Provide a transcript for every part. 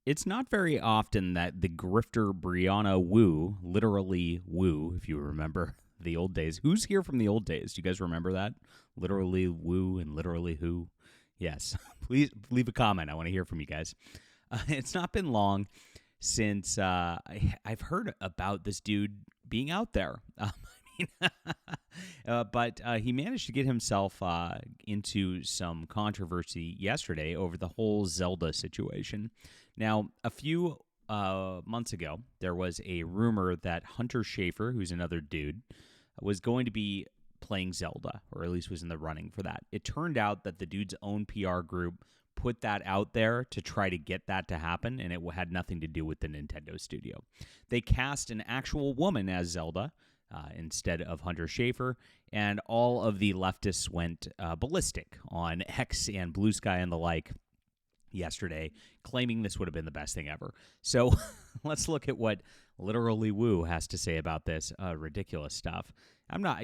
It's not very often that the grifter Briana Woo, literally Woo, if you remember the old days. Who's here from the old days? Do you guys remember that? Literally Woo and literally who? Yes. Please leave a comment. I want to hear from you guys. It's not been long since I've heard about this dude being out there. But he managed to get himself into some controversy yesterday over the whole Zelda situation. Now, a few months ago, there was a rumor that Hunter Schafer, who's another dude, was going to be playing Zelda, or at least was in the running for that. It turned out that the dude's own PR group put that out there to try to get that to happen, and it had nothing to do with the Nintendo studio. They cast an actual woman as Zelda instead of Hunter Schafer, and all of the leftists went ballistic on X and Blue Sky and the like yesterday, claiming this would have been the best thing ever. So let's look at what literally Woo has to say about this ridiculous stuff. I'm not,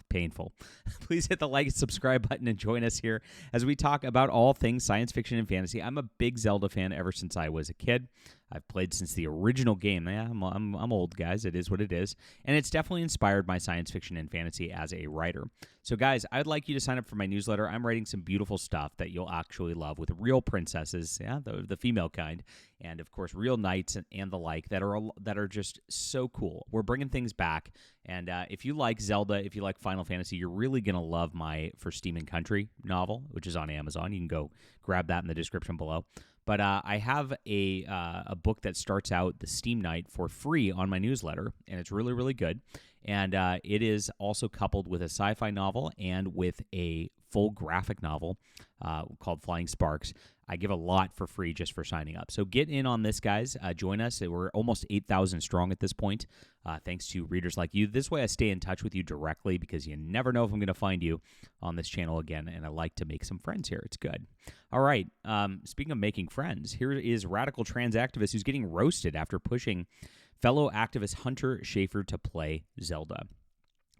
painful. Please hit the like and subscribe button and join us here as we talk about all things science fiction and fantasy. I'm a big Zelda fan ever since I was a kid. I've played since the original game. Yeah, I'm old, guys. It is what it is. And it's definitely inspired my science fiction and fantasy as a writer. So, guys, I'd like you to sign up for my newsletter. I'm writing some beautiful stuff that you'll actually love with real princesses, the female kind, and, of course, real knights and the like that are just so cool. We're bringing things back. And if you like Zelda, if you like Final Fantasy, you're really going to love my For Steam and Country novel, which is on Amazon. You can go grab that in the description below. But I have a book that starts out the Steam Night for free on my newsletter, and it's really, really good. And it is also coupled with a sci-fi novel and with a full graphic novel called Flying Sparks. I give a lot for free just for signing up. So get in on this, guys. Join us. We're almost 8,000 strong at this point, thanks to readers like you. This way I stay in touch with you directly because you never know if I'm going to find you on this channel again, and I like to make some friends here. It's good. All right. Speaking of making friends, here is radical trans activist who's getting roasted after pushing fellow activist Hunter Schafer to play Zelda.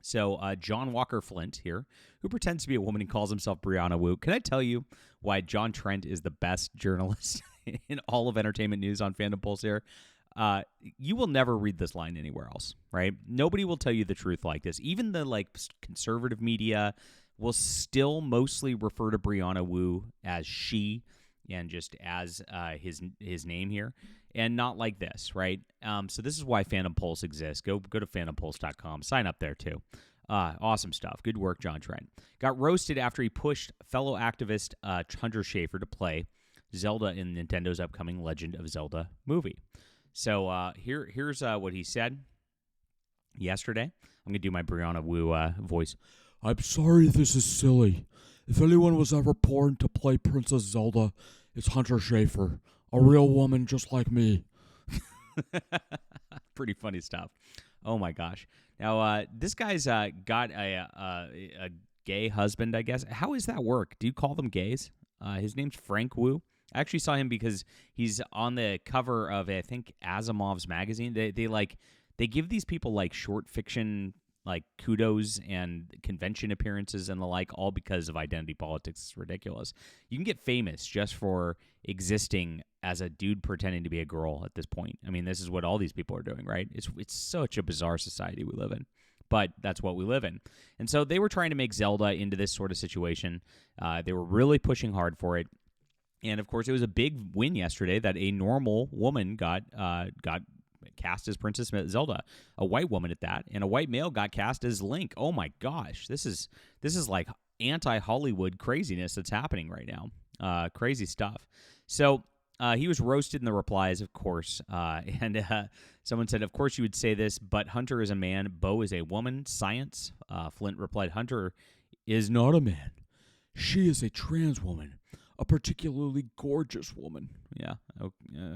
So John Walker Flint here, who pretends to be a woman and calls himself Briana Woo. Can I tell you why John Trent is the best journalist in all of entertainment news on Fandom Pulse here? You will never read this line anywhere else, right? Nobody will tell you the truth like this. Even the conservative media will still mostly refer to Briana Woo as she and just as his name here, and not like this, right? So this is why Fandom Pulse exists. Go to fandompulse.com. Sign up there, too. Awesome stuff. Good work, John Trent. Got roasted after he pushed fellow activist Hunter Schafer to play Zelda in Nintendo's upcoming Legend of Zelda movie. So here's what he said yesterday. I'm going to do my Briana Woo voice. I'm sorry this is silly. If anyone was ever born to play Princess Zelda, it's Hunter Schafer, a real woman just like me. Pretty funny stuff. Oh, my gosh. Now, this guy's got a gay husband, I guess. How does that work? Do you call them gays? His name's Frank Woo. I actually saw him because he's on the cover of, I think, Asimov's magazine. They give these people, short fiction kudos and convention appearances and the like, all because of identity politics. It's ridiculous. You can get famous just for existing as a dude pretending to be a girl at this point. I mean, this is what all these people are doing, right? It's such a bizarre society we live in, but that's what we live in. And so they were trying to make Zelda into this sort of situation. They were really pushing hard for it. And of course, it was a big win yesterday that a normal woman got cast as Princess Zelda, a white woman at that, and a white male got cast as Link. Oh my gosh, this is like anti-Hollywood craziness that's happening right now. Crazy stuff. So he was roasted in the replies, of course, and someone said, of course you would say this, but Hunter is a man, Bo is a woman, science. Flint replied, Hunter is not a man. She is a trans woman, a particularly gorgeous woman. Yeah,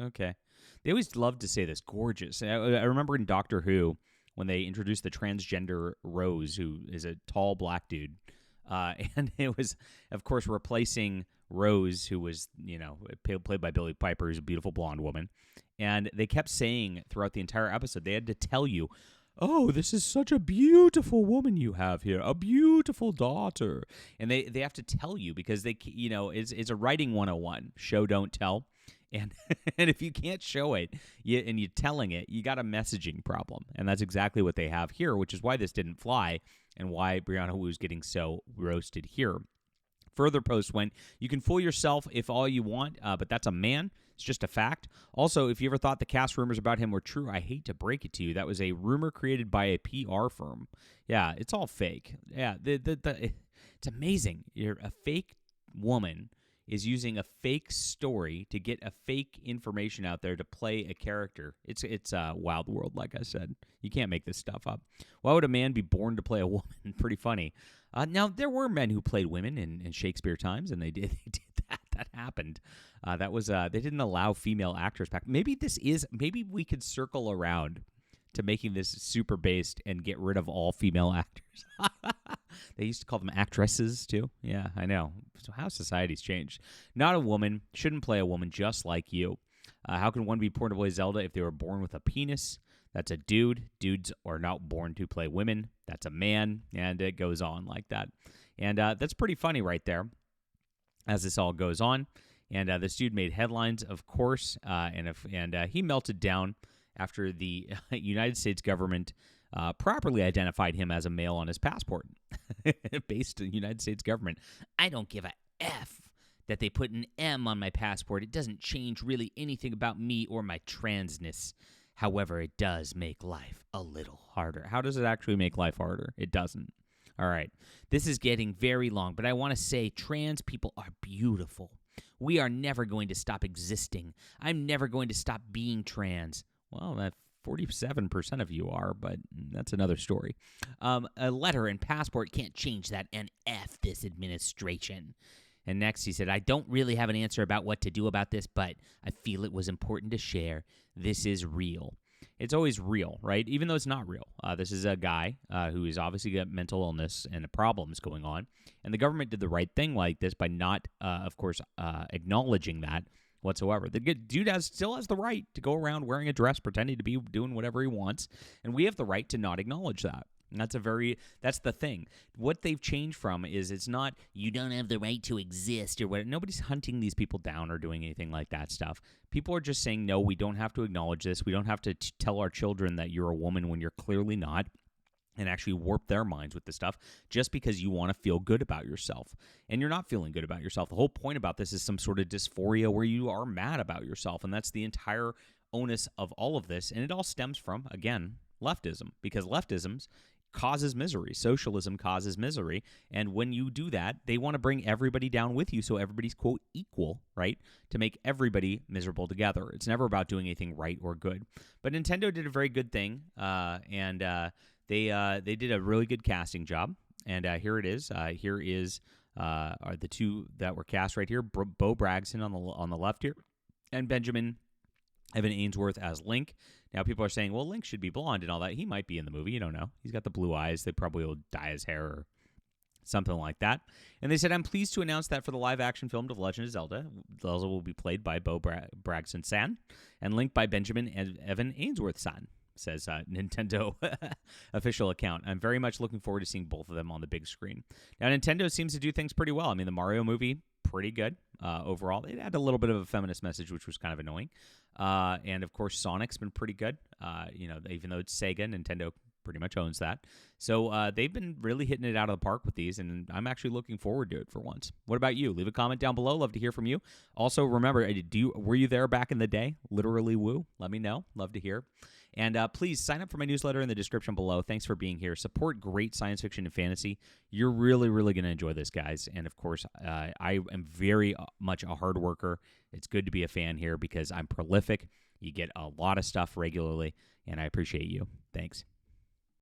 okay. They always love to say this, gorgeous. I remember in Doctor Who when they introduced the transgender Rose, who is a tall black dude, and it was, of course, replacing Rose, who was, played by Billie Piper, who's a beautiful blonde woman. And they kept saying throughout the entire episode, they had to tell you, oh, this is such a beautiful woman you have here, a beautiful daughter. And they have to tell you because it's a writing 101, show, don't tell. And and if you can't show it and you're telling it, you got a messaging problem. And that's exactly what they have here, which is why this didn't fly and why Brianna Woo is getting so roasted here. Further post went, you can fool yourself if all you want, but that's a man. It's just a fact. Also, if you ever thought the cast rumors about him were true, I hate to break it to you. That was a rumor created by a PR firm. Yeah, it's all fake. Yeah, it's amazing. You're a fake woman is using a fake story to get a fake information out there to play a character. It's a wild world, like I said. You can't make this stuff up. Why would a man be born to play a woman? Pretty funny. Now, there were men who played women in Shakespeare times, and they did that. That happened. That was they didn't allow female actors back. Maybe we could circle around to making this super based and get rid of all female actors. They used to call them actresses, too. Yeah, I know. So how society's changed. Not a woman. Shouldn't play a woman just like you. How can one be born to play Zelda if they were born with a penis? That's a dude. Dudes are not born to play women. That's a man. And it goes on like that. And that's pretty funny right there as this all goes on. And this dude made headlines, of course, and he melted down after the United States government properly identified him as a male on his passport, based in the United States government. I don't give a F that they put an M on my passport. It doesn't change really anything about me or my transness. However, it does make life a little harder. How does it actually make life harder? It doesn't. All right. This is getting very long, but I want to say trans people are beautiful. We are never going to stop existing. I'm never going to stop being trans. Well, that 47% of you are, but that's another story. A letter and passport can't change that, and F this administration. And next he said, I don't really have an answer about what to do about this, but I feel it was important to share. This is real. It's always real, right? Even though it's not real. This is a guy who has obviously got mental illness and problems going on. And the government did the right thing like this by not, of course, acknowledging that whatsoever. The dude still has the right to go around wearing a dress, pretending to be doing whatever he wants. And we have the right to not acknowledge that. And that's the thing. What they've changed from is it's not you don't have the right to exist or what. Nobody's hunting these people down or doing anything like that stuff. People are just saying, no, we don't have to acknowledge this. We don't have to tell our children that you're a woman when you're clearly not, and actually warp their minds with this stuff just because you want to feel good about yourself. And you're not feeling good about yourself. The whole point about this is some sort of dysphoria where you are mad about yourself. And that's the entire onus of all of this. And it all stems from, again, leftism, because leftism causes misery. Socialism causes misery. And when you do that, they want to bring everybody down with you so everybody's, quote, equal, right? To make everybody miserable together. It's never about doing anything right or good. But Nintendo did a very good thing, and they did a really good casting job. And here it is. Here is are the two that were cast right here. Bo Bragson on the left here, and Benjamin Evan Ainsworth as Link. Now, people are saying, well, Link should be blonde and all that. He might be in the movie. You don't know. He's got the blue eyes. They probably will dye his hair or something like that. And they said, I'm pleased to announce that for the live-action film of The Legend of Zelda, Zelda will be played by Bo Bragson-san and Link by Benjamin Evan Ainsworth-san, says Nintendo official account. I'm very much looking forward to seeing both of them on the big screen. Now, Nintendo seems to do things pretty well. I mean, the Mario movie, pretty good overall. It had a little bit of a feminist message, which was kind of annoying. And, of course, Sonic's been pretty good. Even though it's Sega, Nintendo pretty much owns that. So they've been really hitting it out of the park with these, and I'm actually looking forward to it for once. What about you? Leave a comment down below. Love to hear from you. Also, remember, were you there back in the day? Literally woo. Let me know. Love to hear. And please sign up for my newsletter in the description below. Thanks for being here. Support great science fiction and fantasy. You're really, really going to enjoy this, guys. And, of course, I am very much a hard worker. It's good to be a fan here because I'm prolific. You get a lot of stuff regularly, and I appreciate you. Thanks.